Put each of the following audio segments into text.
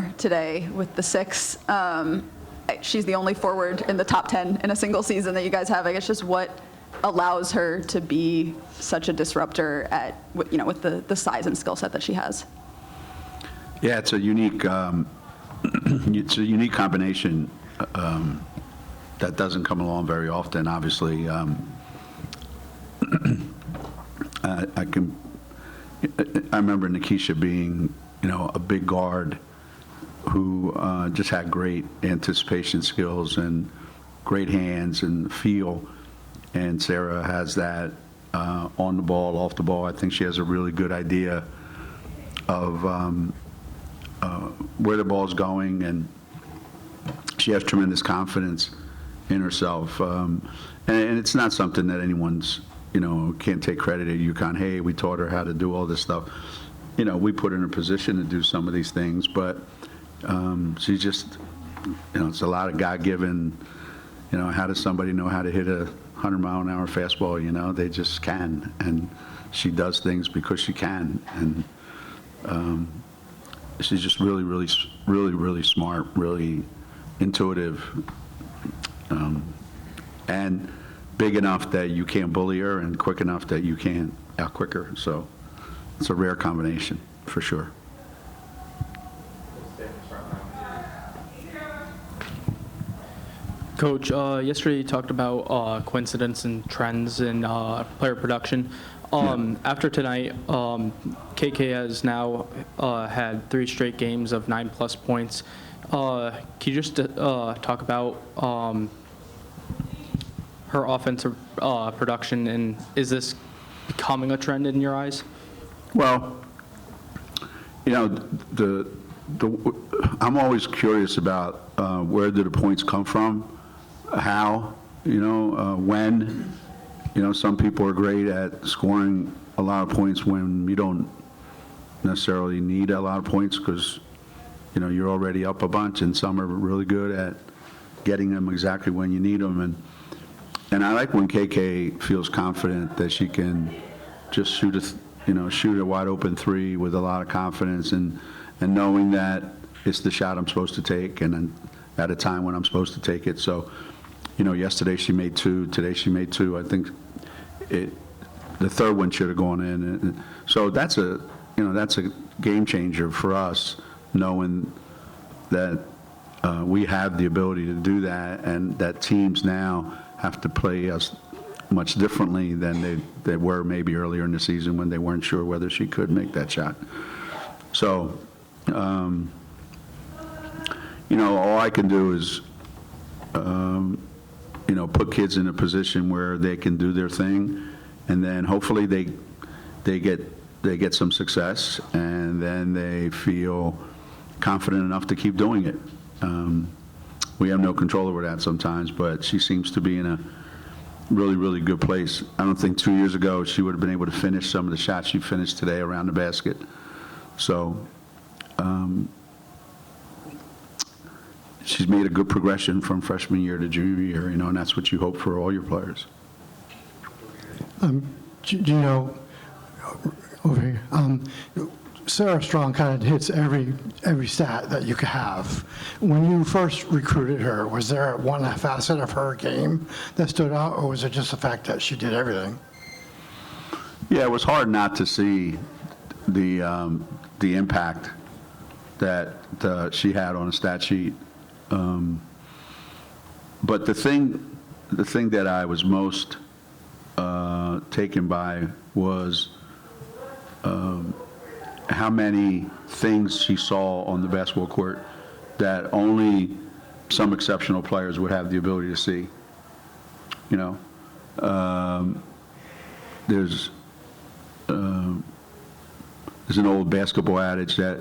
more today with the 6. She's the only forward in the top 10 in a single season that you guys have. I guess just what allows her to be such a disruptor at, with the size and skill set that she has. Yeah, it's a unique combination that doesn't come along very often. Obviously, I remember Nikisha being, a big guard who just had great anticipation skills and great hands and feel. And Sarah has that on the ball, off the ball. I think she has a really good idea of where the ball's going, and she has tremendous confidence in herself. And it's not something that anyone's, can't take credit at UConn. Hey, we taught her how to do all this stuff. We put her in a position to do some of these things, but she just, it's a lot of God-given, how does somebody know how to hit a 100-mile-an-hour fastball? They just can, and she does things because she can, and she's just really, really, really, really smart, really intuitive, and big enough that you can't bully her, and quick enough that you can't out-quick her. So it's a rare combination, for sure. Coach, yesterday you talked about coincidence and trends in player production. After tonight, KK has now had 3 straight games of 9+ points. Can you just talk about her offensive production, and is this becoming a trend in your eyes? Well, I'm always curious about where do the points come from, how, when. Some people are great at scoring a lot of points when you don't necessarily need a lot of points because, you're already up a bunch, and some are really good at getting them exactly when you need them. And I like when KK feels confident that she can just shoot a wide open 3 with a lot of confidence and knowing that it's the shot I'm supposed to take and then at a time when I'm supposed to take it. So, yesterday she made 2, today she made 2. I think the third one should have gone in. And so that's a game changer for us, knowing that we have the ability to do that, and that teams now have to play us much differently than they were maybe earlier in the season when they weren't sure whether she could make that shot. So, all I can do is, put kids in a position where they can do their thing, and then hopefully they get some success, and then they feel confident enough to keep doing it. We have no control over that sometimes, but she seems to be in a really, really good place. I don't think 2 years ago she would have been able to finish some of the shots she finished today around the basket. So she's made a good progression from freshman year to junior year, and that's what you hope for all your players. Geno, over here. Sarah Strong kind of hits every stat that you could have. When you first recruited her, was there one facet of her game that stood out, or was it just the fact that she did everything? Yeah, it was hard not to see the impact that she had on a stat sheet. But the thing that I was most taken by was how many things she saw on the basketball court that only some exceptional players would have the ability to see. There's an old basketball adage that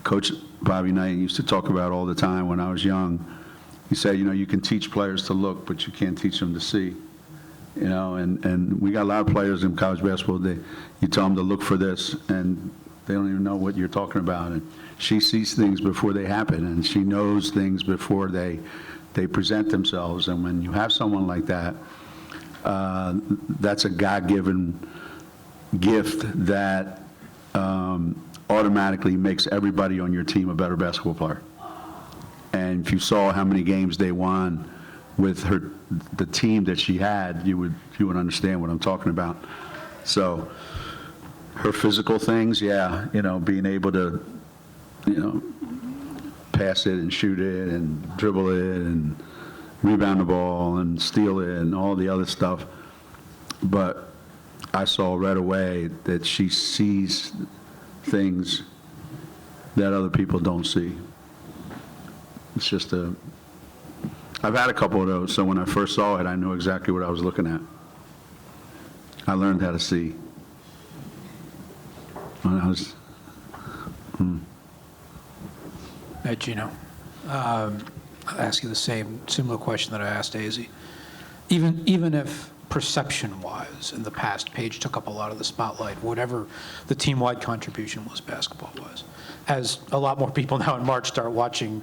Coach Bobby Knight used to talk about all the time when I was young. He said, you can teach players to look, but you can't teach them to see. And we got a lot of players in college basketball. You tell them to look for this, and they don't even know what you're talking about. And she sees things before they happen, and she knows things before they present themselves. And when you have someone like that, that's a God-given gift that automatically makes everybody on your team a better basketball player. And if you saw how many games they won with the team that she had, you would understand what I'm talking about. So her physical things, yeah, being able to, pass it and shoot it and dribble it and rebound the ball and steal it and all the other stuff. But I saw right away that she sees things that other people don't see. It's just I've had a couple of those, so when I first saw it, I knew exactly what I was looking at. I learned how to see. When I was, Hey, Geno. I'll ask you the similar question that I asked Daisy. Even if perception-wise, in the past, Paige took up a lot of the spotlight, whatever the team-wide contribution was basketball-wise, as a lot more people now in March start watching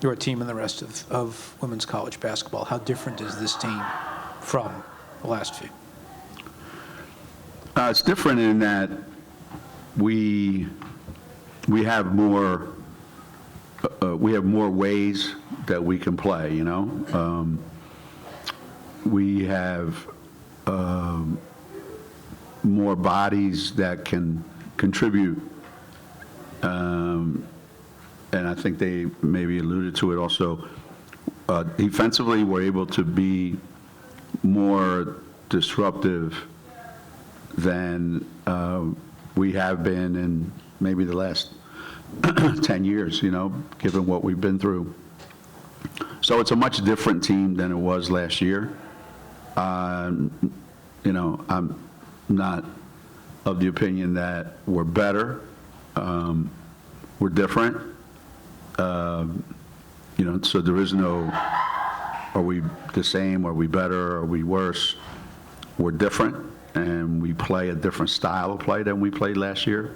your team and the rest of women's college basketball, how different is this team from the last few? it's different in that we have more ways that we can play. We have more bodies that can contribute. And I think they maybe alluded to it also. Defensively, we're able to be more disruptive than we have been in maybe the last 10 years, given what we've been through. So it's a much different team than it was last year. I'm not of the opinion that we're better. We're different. So there is no, are we the same, are we better, are we worse? We're different, and we play a different style of play than we played last year.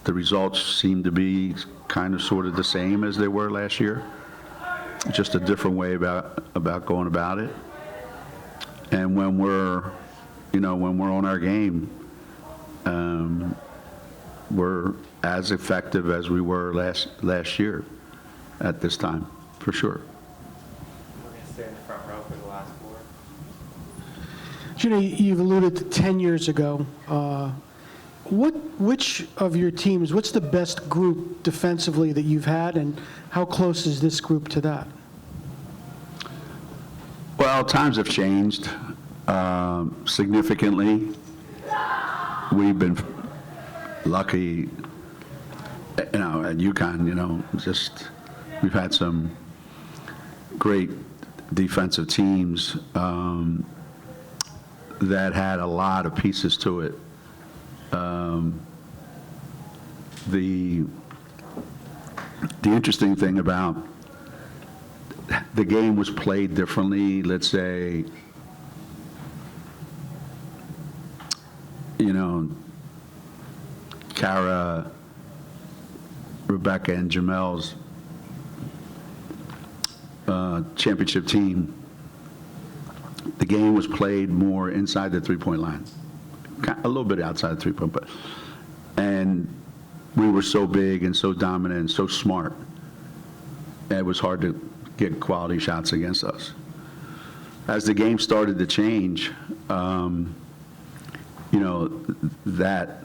The results seem to be kind of sort of the same as they were last year, just a different way about going about it. And when we're on our game, we're as effective as we were last year at this time, for sure. We're going to stay in the front row for the last four. Geno, you've alluded to 10 years ago. Which of your teams, what's the best group defensively that you've had, and how close is this group to that? Well, times have changed significantly. We've been lucky, at UConn, we've had some great defensive teams that had a lot of pieces to it. The interesting thing about the game was played differently. Let's say, Kara, Rebecca, and Jamel's championship team, the game was played more inside the three-point line, a little bit outside the three-point, and we were so big and so dominant and so smart, it was hard to get quality shots against us. As the game started to change, that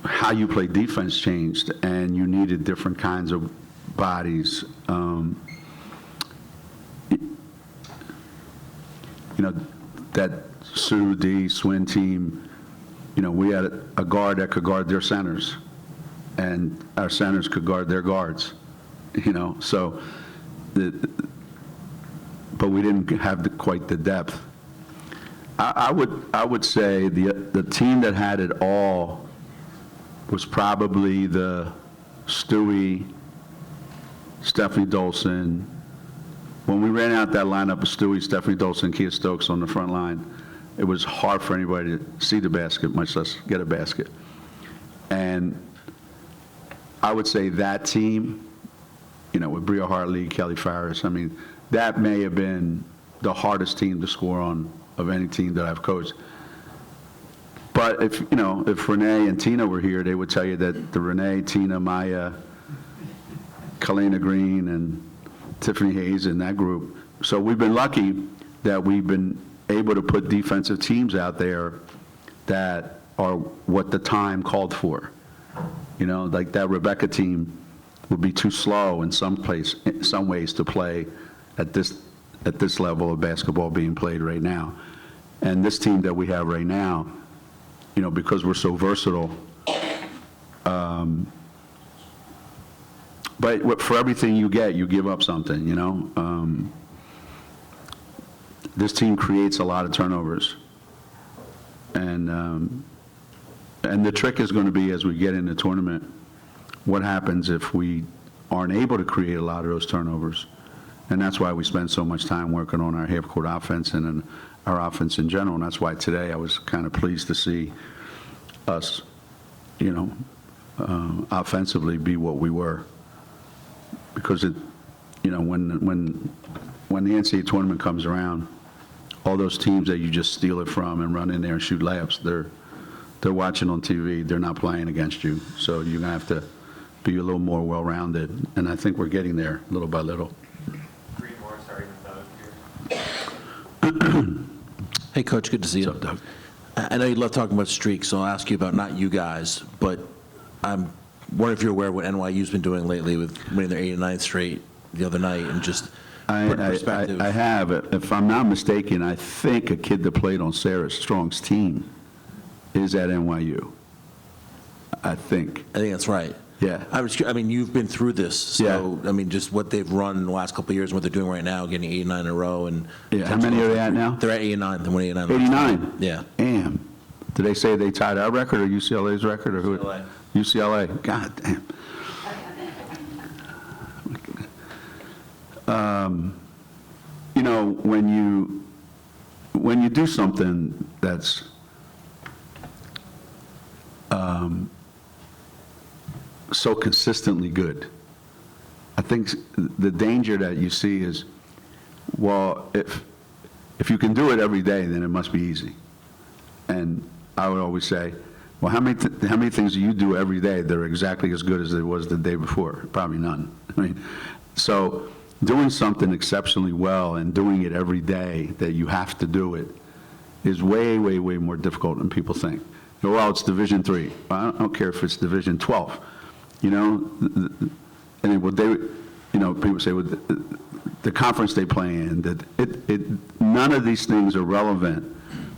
how you play defense changed, and you needed different kinds of bodies. That Sue D. Swin team, we had a guard that could guard their centers, and our centers could guard their guards, so but we didn't have quite the depth. I would say the team that had it all was probably the Stewie, Stephanie Dolson. When we ran out that lineup of Stewie, Stephanie Dolson, Kia Stokes on the front line, it was hard for anybody to see the basket, much less get a basket. And I would say that team, with Bria Hartley, Kelly Farris, that may have been the hardest team to score on of any team that I've coached. But But if Renee and Tina were here, they would tell you that the Renee, Tina, Maya, Kalena Green, and Tiffany Hayes in that group. So we've been lucky that we've been able to put defensive teams out there that are what the time called for. Like that Rebecca team would be too slow in some ways to play at this level of basketball being played right now. And this team that we have right now, because we're so versatile, but for everything you get, you give up something, This team creates a lot of turnovers. And the trick is going to be, as we get in the tournament, what happens if we aren't able to create a lot of those turnovers. And that's why we spend so much time working on our half-court offense and our offense in general. And that's why today I was kind of pleased to see us, offensively be what we were. Because when the NCAA tournament comes around, all those teams that you just steal it from and run in there and shoot layups, they're watching on TV. They're not playing against you. So you're going to have to be a little more well-rounded. And I think we're getting there little by little. 3 more starting with Doug here. Hey, Coach, good to see you. What's up, Doug? I know you love talking about streaks, so I'll ask you about not you guys, but I'm wondering if you're aware of what NYU's been doing lately with winning their 89th straight the other night and just put in perspective. I have. If I'm not mistaken, I think a kid that played on Sarah Strong's team is at NYU. I think. I think that's right. Yeah. I mean, you've been through this, so, Yeah. I mean, just what they've run in the last couple of years and what they're doing right now, getting 89 in a row. And Yeah. How many are they at now? They're at 89. They won 89. 89? Yeah. Damn. Did they say they tied our record or UCLA's record? Or who? UCLA. UCLA. God damn. When you do something that's so consistently good, I think the danger that you see is, well, if you can do it every day, then it must be easy. And I would always say, well, how many things do you do every day that are exactly as good as it was the day before? Probably none. I mean, so doing something exceptionally well and doing it every day that you have to do it is way, way, way more difficult than people think. Well, it's Division III. I don't care if it's Division 12. And people say, well, the conference they play in, that none of these things are relevant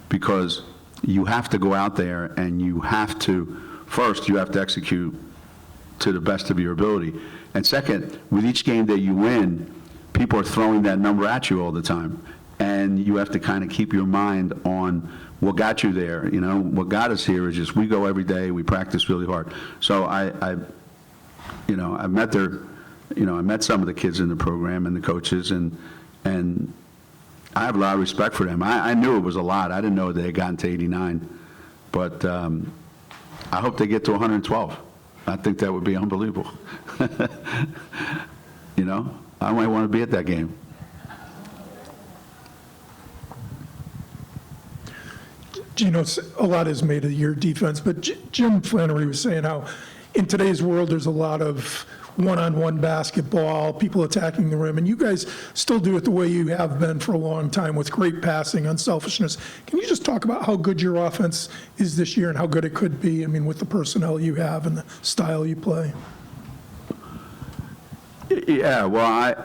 because you have to go out there and you have to execute to the best of your ability. And second, with each game that you win, people are throwing that number at you all the time. And you have to kind of keep your mind on what got you there. What got us here is just we go every day, we practice really hard. So I met I met some of the kids in the program and the coaches, and I have a lot of respect for them. I knew it was a lot. I didn't know they had gotten to 89, but I hope they get to 112. I think that would be unbelievable. I might want to be at that game. Geno, a lot is made of your defense, but Jim Flannery was saying how in today's world there's a lot of one-on-one basketball, people attacking the rim, and you guys still do it the way you have been for a long time with great passing, unselfishness. Can you just talk about how good your offense is this year and how good it could be, with the personnel you have and the style you play? Yeah, well,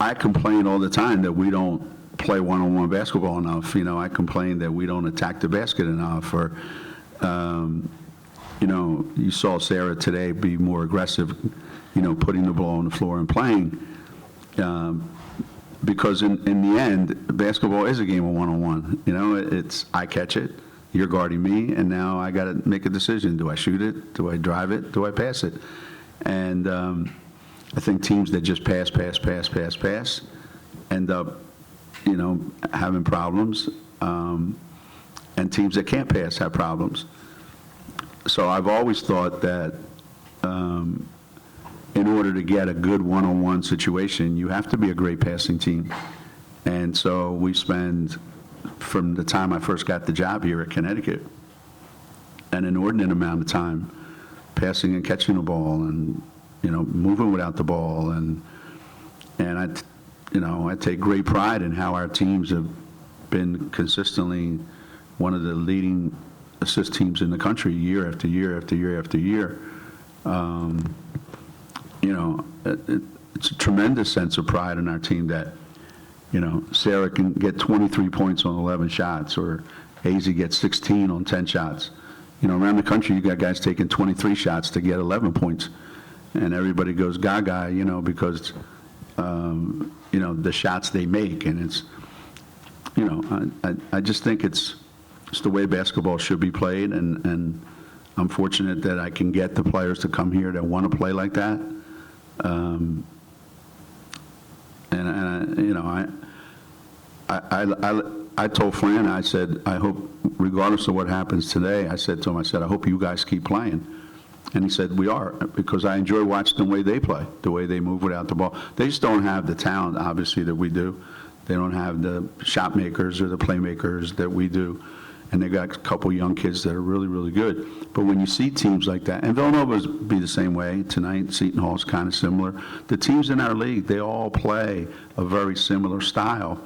I complain all the time that we don't play one-on-one basketball enough. I complain that we don't attack the basket enough, or you saw Sarah today be more aggressive, putting the ball on the floor and playing, because in the end, basketball is a game of one-on-one. It's I catch it, you're guarding me, and now I got to make a decision. Do I shoot it? Do I drive it? Do I pass it? And I think teams that just pass end up, having problems, and teams that can't pass have problems. So I've always thought that in order to get a good one-on-one situation, you have to be a great passing team. And so we spend, from the time I first got the job here at Connecticut, an inordinate amount of time passing and catching the ball and, moving without the ball. And I take great pride in how our teams have been consistently one of the leading assist teams in the country year after year after year after year. It's a tremendous sense of pride in our team that, Sarah can get 23 points on 11 shots, or AZ gets 16 on 10 shots. Around the country, you got guys taking 23 shots to get 11 points, and everybody goes gaga, because, the shots they make, and it's, I just think it's the way basketball should be played, and I'm fortunate that I can get the players to come here that want to play like that. I told Fran, I said, I hope, regardless of what happens today, I said to him, I hope you guys keep playing. And he said, we are, because I enjoy watching the way they play, the way they move without the ball. They just don't have the talent, obviously, that we do. They don't have the shot makers or the playmakers that we do. And they got a couple young kids that are really, really good. But when you see teams like that, and Villanova's be the same way tonight, Seton Hall's kind of similar. The teams in our league, they all play a very similar style,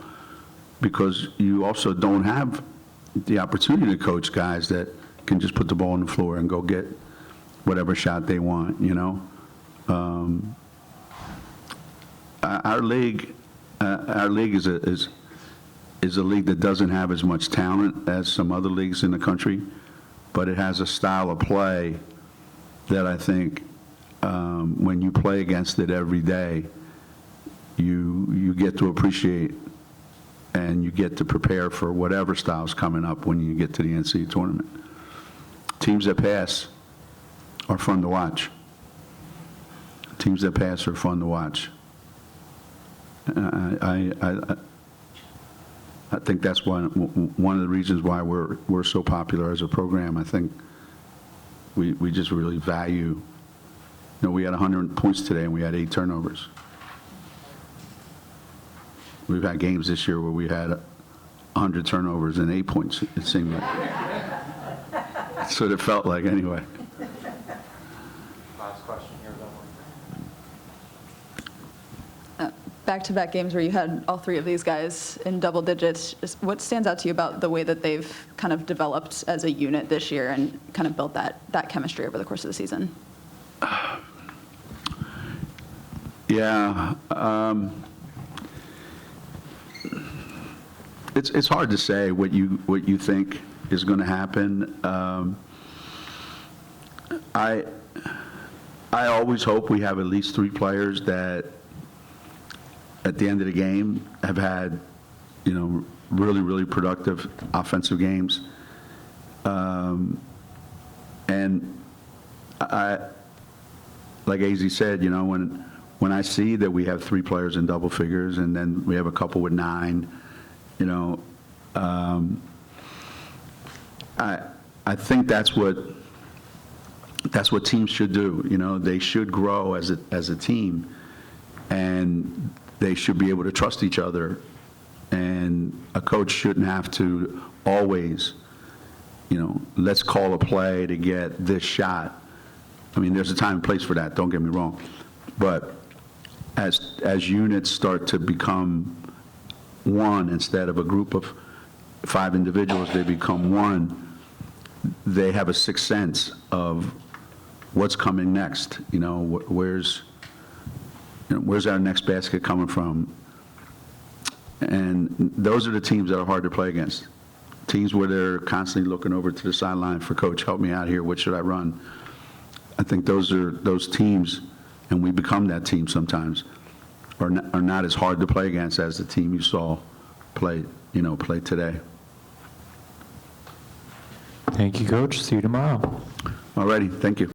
because you also don't have the opportunity to coach guys that can just put the ball on the floor and go get whatever shot they want, Our league is a league that doesn't have as much talent as some other leagues in the country, but it has a style of play that I think when you play against it every day, you get to appreciate, and you get to prepare for whatever style's coming up when you get to the NCAA tournament. Teams that pass are fun to watch. Teams that pass are fun to watch. I think that's one of the reasons why we're so popular as a program. I think we just really value. We had 100 points today and we had 8 turnovers. We've had games this year where we had 100 turnovers and 8 points. It seemed like. That's what it felt like, anyway. Last question here, Back-to-back games where you had all 3 of these guys in double digits. Just what stands out to you about the way that they've kind of developed as a unit this year and kind of built that chemistry over the course of the season? Yeah. It's hard to say what you think is going to happen. I always hope we have at least 3 players that at the end of the game have had, really, really productive offensive games. And I, like AZ said, when I see that we have 3 players in double figures and then we have a couple with 9, I think that's what teams should do. They should grow as a team, and they should be able to trust each other. And a coach shouldn't have to always, let's call a play to get this shot. I mean, there's a time and place for that, don't get me wrong. But as units start to become one instead of a group of 5 individuals, they become one. They have a sixth sense of what's coming next. Where's our next basket coming from? And those are the teams that are hard to play against. Teams where they're constantly looking over to the sideline for, coach, help me out here. What should I run? I think those teams, and we become that team sometimes, are not as hard to play against as the team you saw play today. Thank you, Coach. See you tomorrow. All righty, thank you.